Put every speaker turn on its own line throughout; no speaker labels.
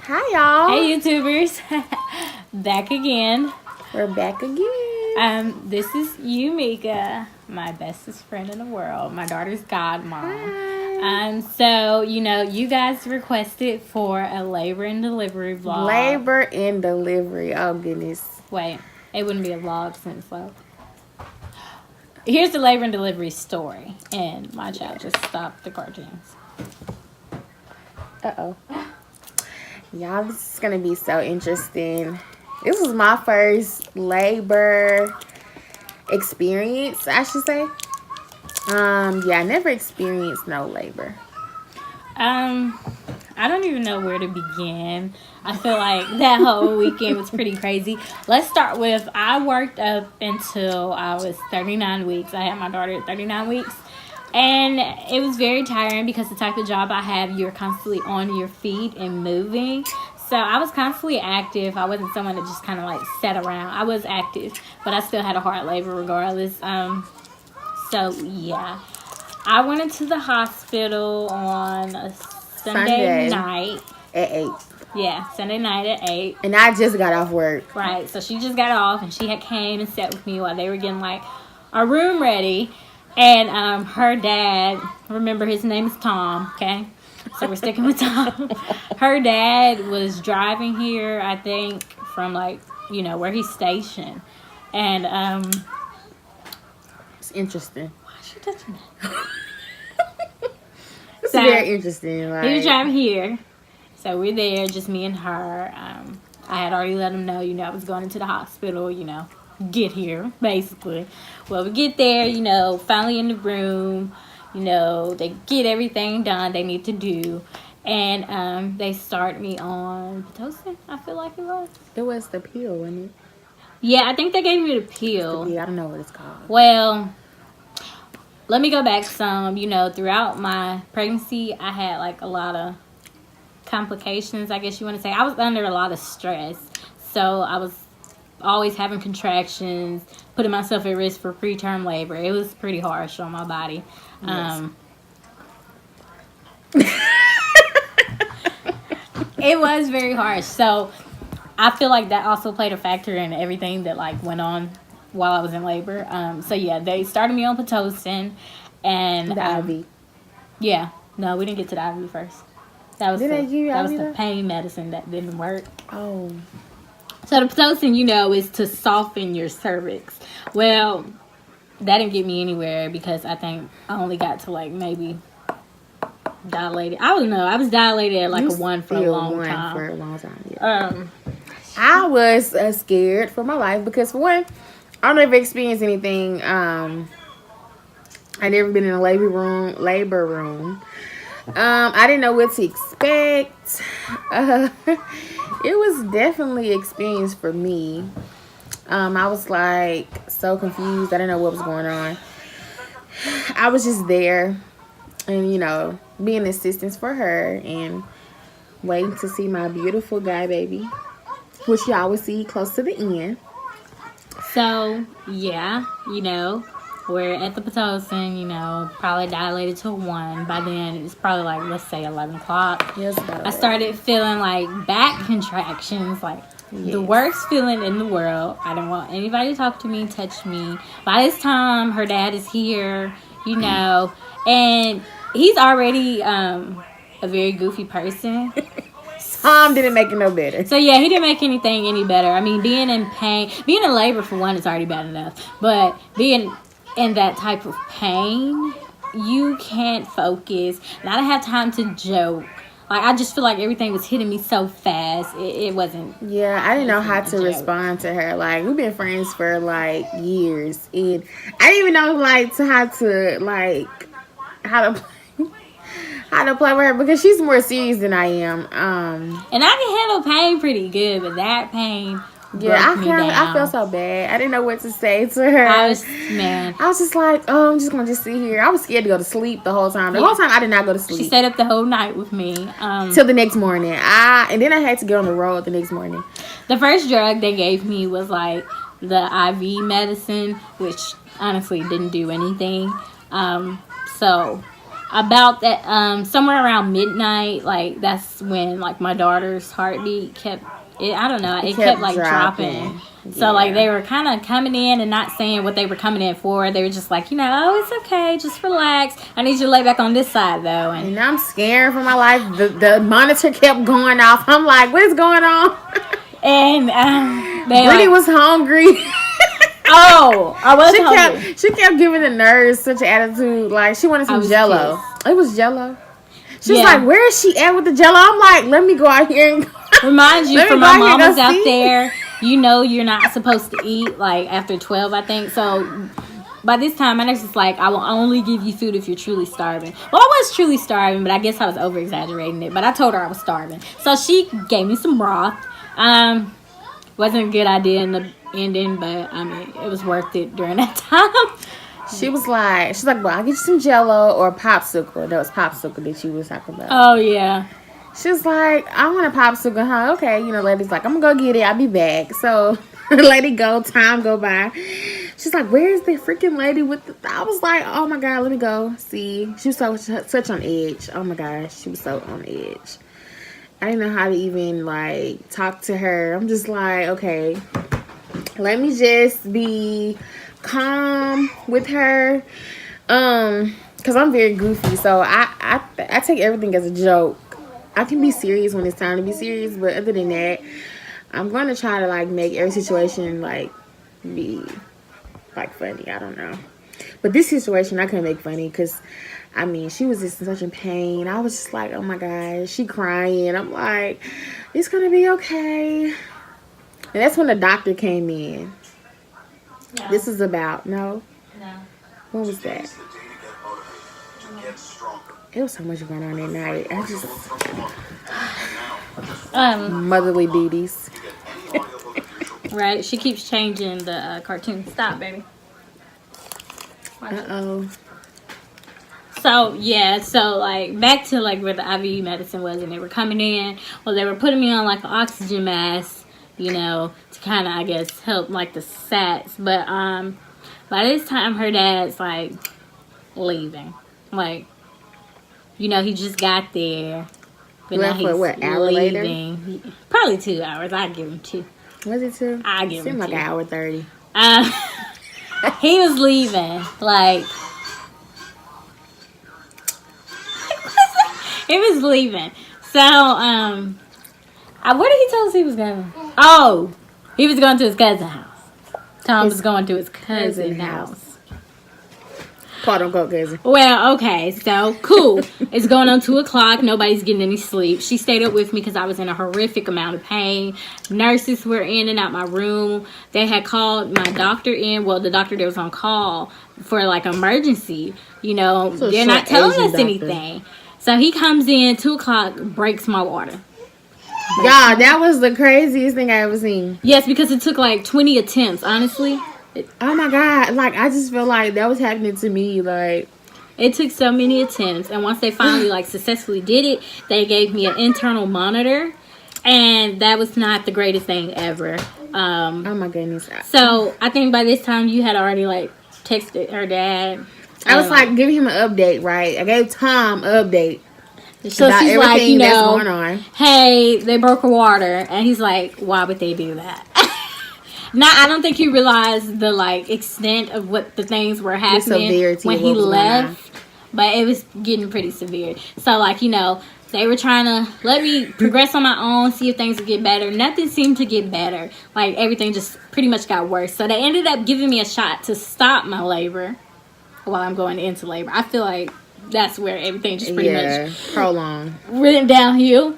Hi, y'all.
Hey, YouTubers. Back again.
We're back again.
This is Yumika, my bestest friend in the world, my daughter's godmom.
Hi.
So, you guys requested for a labor and delivery vlog.
Labor and delivery. Oh, goodness.
Wait, it wouldn't be a vlog since, here's the labor and delivery story. And my child just stopped the cartoons.
Uh-oh. Y'all, this is going to be so interesting. This was my first labor experience, I should say. I never experienced no labor.
I don't even know where to begin. I feel like that whole weekend was pretty crazy. Let's start with, I worked up until I was 39 weeks. I had my daughter at 39 weeks. And it was very tiring because the type of job I have, you're constantly on your feet and moving. So I was constantly active. I wasn't someone that just kind of like sat around. I was active, but I still had a hard labor regardless. So yeah, I went into the hospital on a Sunday night.
At 8.
Yeah, Sunday night at 8.
And I just got off work.
Right, so she just got off and she had came and sat with me while they were getting like our room ready. And her dad, remember his name is Tom, okay? So we're sticking with Tom. Her dad was driving here, I think, from where he's stationed. And
it's interesting.
Why is she touching that?
It's very interesting.
He was driving here. So we're there, just me and her. I had already let him know, I was going into the hospital, get here, basically. Well, we get there, finally in the room, they get everything done they need to do. And they start me on Pitocin, I feel like it was.
It was the pill, wasn't it?
Yeah, I think they gave me the pill.
Yeah, I don't know what it's called.
Well, let me go back some. Throughout my pregnancy, I had like a lot of complications, I guess you want to say. I was under a lot of stress. So I was always having contractions, putting myself at risk for preterm labor. It was pretty harsh on my body.
Yes.
It was very harsh. So I feel like that also played a factor in everything that went on while I was in labor. So yeah, they started me on Pitocin and
the IV.
Yeah, no, we didn't get to the IV first. That was the pain medicine that didn't work.
Oh.
So the Pitocin, is to soften your cervix. Well, that didn't get me anywhere because I think I only got to maybe dilated. I don't know. I was dilated at a 1 for a long time.
Yeah. I was scared for my life because for one, I never experienced anything. I never been in a labor room. I didn't know what to expect. It was definitely an experience for me. I was so confused. I didn't know what was going on. I was just there and, being assistance for her and waiting to see my beautiful guy baby, which y'all will see close to the end.
So, yeah, we're at the Pitocin, probably dilated to 1. By then, it's probably let's say 11 o'clock.
Yes,
I started feeling back contractions, the worst feeling in the world. I didn't want anybody to talk to me, touch me. By this time, her dad is here, and he's already a very goofy person.
Tom didn't make it no better.
So yeah, he didn't make anything any better. I mean, being in pain, being in labor for one is already bad enough. But being in that type of pain, you can't focus. And I didn't have time to joke. I just feel like everything was hitting me so fast. It wasn't.
Yeah, I didn't know how to respond to her. We've been friends for years, and I didn't even know how to play with her because she's more serious than I am.
And I can handle pain pretty good, but that pain broke me down.
I felt so bad. I didn't know what to say to her. I was just I'm just gonna sit here. I was scared to go to sleep the whole time. The whole time I did not go to sleep.
She stayed up the whole night with me
till the next morning. And then I had to get on the road the next morning.
The first drug they gave me was the IV medicine, which honestly didn't do anything. So about that, somewhere around midnight, like that's when like my daughter's heartbeat kept. I don't know. It kept like dropping. So like they were kind of coming in and not saying what they were coming in for. They were just like, oh, it's okay, just relax. I need you to lay back on this side though.
And I'm scared for my life. The monitor kept going off. I'm like, what is going on?
And
Brittany was hungry.
Oh, I was hungry.
She kept giving the nurse such an attitude. Like she wanted some Jello. Pissed. It was Jello. She was like, where is she at with the Jello? I'm like, let me go out here and go.
Remind you, for my mamas out there, you're not supposed to eat like after 12, I think. So by this time, my nurse is like, I will only give you food if you're truly starving. Well, I was truly starving, but I guess I was over exaggerating it. But I told her I was starving, so she gave me some broth. Wasn't a good idea in the ending, but I mean, it was worth it during that time.
She's like, well, I'll get you some Jello or popsicle. That was popsicle that she was talking about.
Oh yeah.
She's like, I want a popsicle, huh? Okay, lady's like, I'm gonna go get it. I'll be back. So let it go. Time go by. She's like, where's the freaking lady with the? I was like, oh my god, let me go see. She was such on edge. Oh my gosh, she was so on edge. I didn't know how to even like talk to her. I'm just like, okay, let me just be calm with her, because I'm very goofy, so I take everything as a joke. I can be serious when it's time to be serious, but other than that, I'm going to try to like make every situation like be like funny. I don't know, but this situation I couldn't make funny because I mean she was just in such a pain. I was just like, oh my gosh, she crying. I'm like, it's gonna be okay. And that's when the doctor came in. No. This is about
no.
What was that? It was so much going on that night. I just motherly duties.
Right, she keeps changing the cartoon. Stop, baby.
Uh-oh.
So like back to like where the IV medicine was, and they were coming in. Well, they were putting me on like an oxygen mask, to kind of, I guess, help like the sats. But by this time her dad's like leaving. Like, he just got there. But
left
now he's
for what, hour
leaving.
Later?
Probably 2 hours. I give him 2.
Was it 2?
I give him 2.
Seemed like an hour 30.
He was leaving. Like, he was leaving. So, where did he tell us he was going? Oh, he was going to his cousin's house. Tom was going to his cousin's house.
Quote unquote cousin.
Well, okay, so cool. It's going on 2 o'clock. Nobody's getting any sleep. She stayed up with me because I was in a horrific amount of pain. Nurses were in and out my room. They had called my doctor in. Well, the doctor that was on call for like emergency. So they're not telling us anything. So he comes in 2 o'clock, breaks my water.
Yeah, that was the craziest thing I ever seen.
Yes, because it took like 20 attempts, honestly.
Oh my god, like I just feel like that was happening to me. Like,
it took so many attempts, and once they finally like successfully did it, they gave me an internal monitor, and that was not the greatest thing ever.
Oh my goodness.
So I think by this time you had already like texted her dad.
I was like giving him an update, right? I gave Tom an update.
So she's like,
that's going on.
Hey, they broke her water, and he's like, why would they do that? Now, I don't think he realized the like extent of what the things were happening when he left, but it was getting pretty severe. So like, they were trying to let me progress on my own, see if things would get better. Nothing seemed to get better. Like, everything just pretty much got worse. So they ended up giving me a shot to stop my labor while I'm going into labor. I feel like that's where everything just pretty much
prolonged,
went downhill.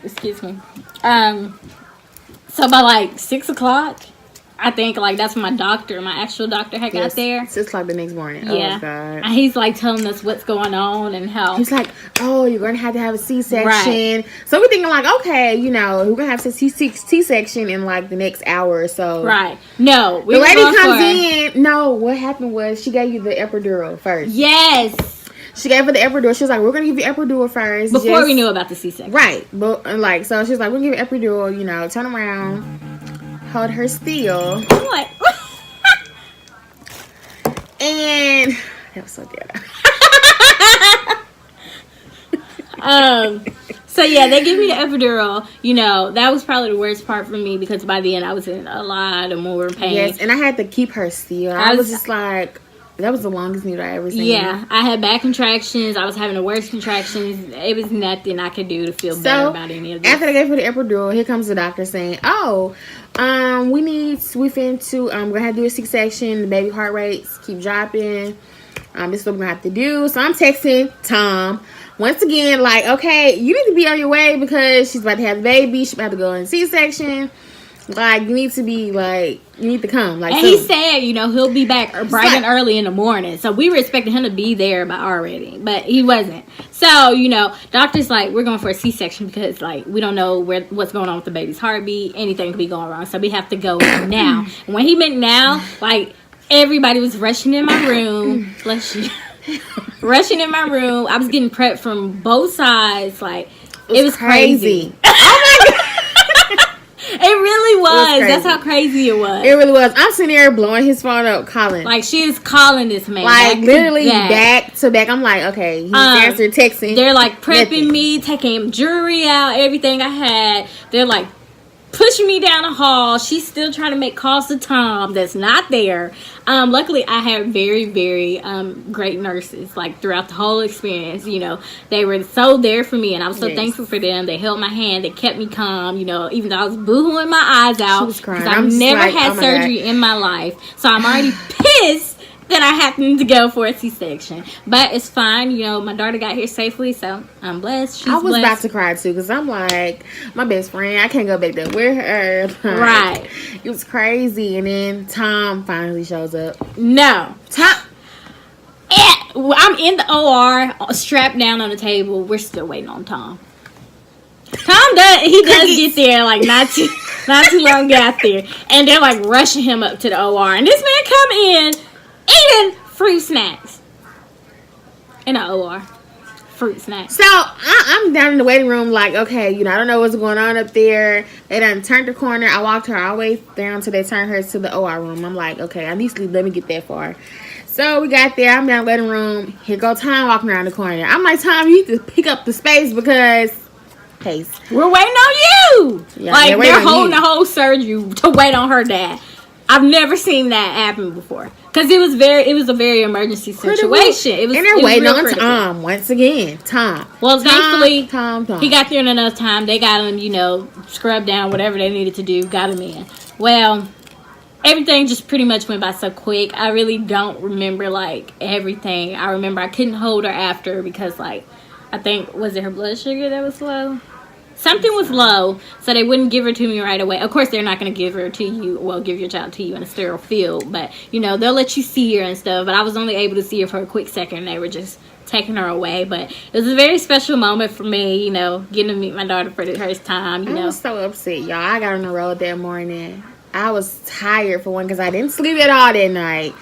Excuse me. So by like 6 o'clock, I think like that's when my actual doctor had got there.
6 o'clock the next morning.
Yeah.
Oh God.
And he's like telling us what's going on and how
he's like, oh, you're gonna have to have a C-section.
Right.
So we're thinking like, okay, we're gonna have a C-section in like the next hour or so.
Right. No,
the lady comes in. No, what happened was she gave you the epidural first.
Yes.
She gave her the epidural. She was like, we're going to give you epidural first.
Before we knew about the C-section.
Right. But like, so she was like, we'll give you epidural, turn around, hold her still.
I'm like,
and that was so good.
So yeah, they give me the epidural. You know, that was probably the worst part for me because by the end I was in a lot of more pain.
Yes, and I had to keep her still. I was just like, that was the longest needle I ever seen.
Yeah, I had back contractions. I was having the worst contractions. It was nothing I could do to feel better about any of this.
After they gave her the epidural, here comes the doctor saying, "Oh, we finna we're gonna have to do a C-section. The baby heart rates keep dropping. This is what we're gonna have to do." So I'm texting Tom once again, like, "Okay, you need to be on your way because she's about to have the baby. She's about to go in C-section. Like, you need to be like, you need to come." Like,
and
soon.
he said, you know, he'll be back bright and early in the morning. So we were expecting him to be there by already, but he wasn't. So, you know, doctor's like, we're going for a C-section because, like, we don't know what's going on with the baby's heartbeat. Anything could be going wrong. So we have to go now. And when he meant now, like, everybody was rushing in my room. Bless you. Rushing in my room. I was getting prepped from both sides. Like, it was crazy.
Oh my God.
It really was. That's how crazy it was.
It really was. I'm sitting there blowing his phone up, calling.
Like, she is calling this man.
Like, literally back to back. I'm like, okay, he's answering, texting.
They're like prepping me, taking jewelry out, everything I had. They're like pushing me down the hall. She's still trying to make calls to Tom that's not there. Luckily I had very, very great nurses, like, throughout the whole experience. You know, they were so there for me, and I was so thankful for them. They held my hand, they kept me calm, you know, even though I was boohooing my eyes out because I've never had surgery in my life. So I'm already pissed that I happened to go for a C-section, but it's fine. You know, my daughter got here safely, so I'm blessed.
I was about to cry too because I'm like, my best friend, I can't go back there with her. Like,
right.
It was crazy. And then Tom finally shows up.
No.
Tom.
I'm in the OR, strapped down on the table. We're still waiting on Tom. Tom does get there, like, not too long got there, and they're like rushing him up to the OR, and this man come in eating fruit snacks in the OR. Fruit snacks.
So I'm down in the waiting room, like, okay, you know, I don't know what's going on up there. They done turned the corner. I walked her all the way down till they turned her to the OR room. I'm like, okay, at least let me get that far. So we got there. I'm down in the waiting room. Here go Tom walking around the corner. I'm like, Tom, you need to pick up the space because
we're waiting on you. Yeah, like, they're holding the whole surgery to wait on her dad. I've never seen that happen before because it was a very emergency situation.
And they're waiting on Tom once again. Tom.
Well, thankfully,
Tom.
He got there in enough time. They got him, you know, scrubbed down, whatever they needed to do, got him in. Well, everything just pretty much went by so quick. I really don't remember, like, everything. I remember I couldn't hold her after because, like, I think, was it her blood sugar that was low? Something was low, so they wouldn't give her to me right away. Of course, they're not going to give her to you, give your child to you in a sterile field. But, you know, they'll let you see her and stuff. But I was only able to see her for a quick second, and they were just taking her away. But it was a very special moment for me, you know, getting to meet my daughter for the first time, you know.
I was so upset, y'all. I got on the road that morning. I was tired, for one, because I didn't sleep at all that night.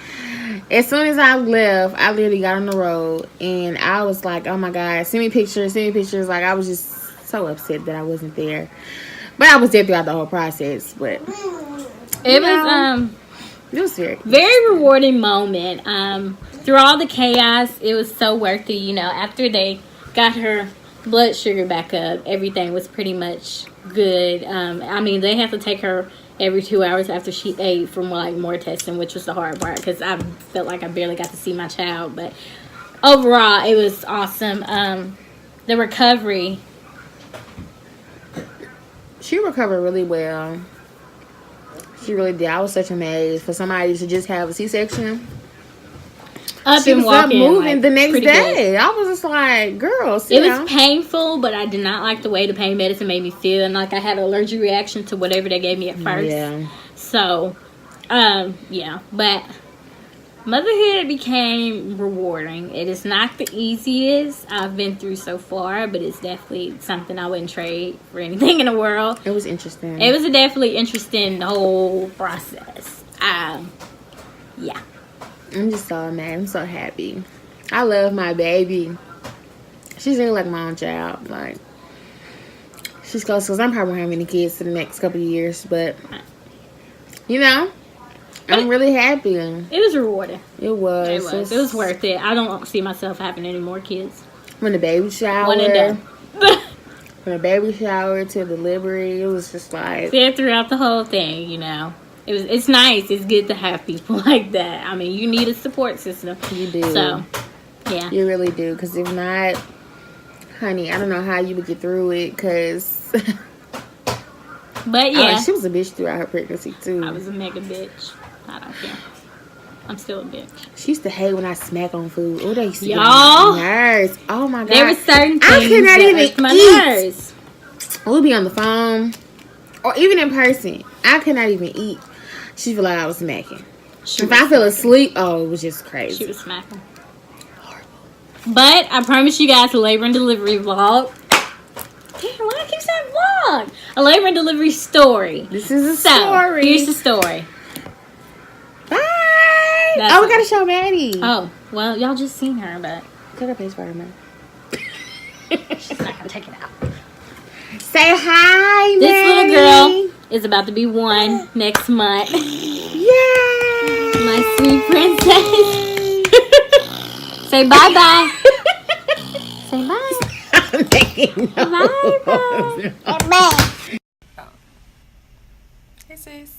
As soon as I left, I literally got on the road, and I was like, oh, my God, send me pictures. Like, I was just so upset that I wasn't there, but I was there throughout the whole process. But it was
very rewarding moment. Through all the chaos, it was so worth it. You know, after they got her blood sugar back up, everything was pretty much good. I mean, they have to take her every 2 hours after she ate from, like, more testing, which was the hard part because I felt like I barely got to see my child. But overall, it was awesome. The recovery.
She recovered really well. She really did. I was such amazed for somebody to just have a C-section. She was up moving the next day. Good. I was just like, girl,
it was painful, but I did not like the way the pain medicine made me feel, and like I had an allergic reaction to whatever they gave me at first. Yeah. So, yeah, but motherhood became rewarding. It is not the easiest I've been through so far, but it's definitely something I wouldn't trade for anything in the world.
It was interesting.
It was a definitely interesting whole process. Yeah.
I'm just so mad. I'm so happy. I love my baby. She's really like my own child. Like, she's close because I'm probably having any kids for the next couple of years, but you know. I'm really happy. It
was rewarding.
It was.
It was worth it. I don't see myself having any more kids.
From the baby shower.
One and done.
From the baby shower to delivery, it was just like.
Yeah, throughout the whole thing, you know. It's nice. It's good to have people like that. I mean, you need a support system.
You do.
So, yeah.
You really do. Because if not, honey, I don't know how you would get through it. Because.
But yeah.
She was a bitch throughout her pregnancy, too.
I was a mega bitch. I don't care. I'm still a bitch.
She used to hate when I smack on food. Oh, they used to get
Y'all.
on my nerves. Oh, my God.
There were certain things
I could not even
irked my
eat.
nerves.
We'll be on the phone. Or even in person. I could not even eat. She feel like I was smacking. If I fell asleep, it was just crazy.
She was smacking. Horrible. But I promise you guys a labor and delivery vlog. Damn, why I keep saying vlog? A labor and delivery story.
This is a story.
Here's the story.
Bye.
That's
We gotta show Maddie.
Oh, well, y'all just seen her, but
Take her face for her, man.
she's not gonna take it out.
Say hi,
This
Maddie.
little girl is about to be 1 next month.
Yay!
My sweet princess. Say bye-bye. Say bye.
I'm making
Bye-bye.
Hey, sis.